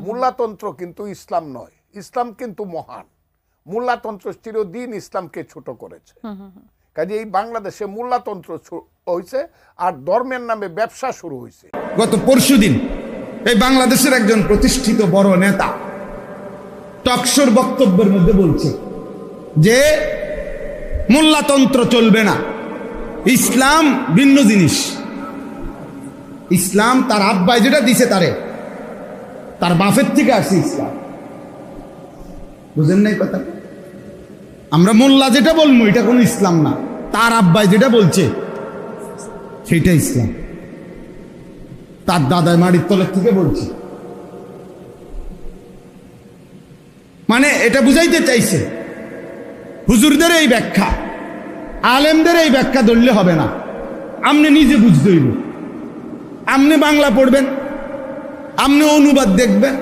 মোল্লাতন্ত্র কিন্তু ইসলাম নয়, ইসলাম কিন্তু মহান। মোল্লাতন্ত্র চিরদিন ইসলামকে ছোট করেছে। কাজে এই বাংলাদেশে মোল্লাতন্ত্র হয়েছে আর ধর্মের নামে ব্যবসা শুরু হয়েছে। গত পরশুদিন এই বাংলাদেশের একজন প্রতিষ্ঠিত বড় নেতা টকশোর বক্তব্যের মধ্যে বলছে যে মোল্লাতন্ত্র চলবে না, ইসলাম ভিন্ন জিনিস। ইসলাম তার আব্বাই যেটা দিছে তার বাপের থেকে আসছে ইসলাম। বুঝেন নাই কথা? আমরা মোল্লা যেটা বলবো এটা কোনো ইসলাম না, তার আব্বাই যেটা বলছে সেটা ইসলাম। তার দাদাই মাটির তলের থেকে বলছে। মানে এটা বুঝাইতে চাইছে হুজুরদের এই ব্যাখ্যা, আলেমদের এই ব্যাখ্যা ধরলে হবে না, আপনি নিজে বুঝতে হইব। আপনি বাংলা পড়বেন, আপনি অনুবাদ দেখবেন,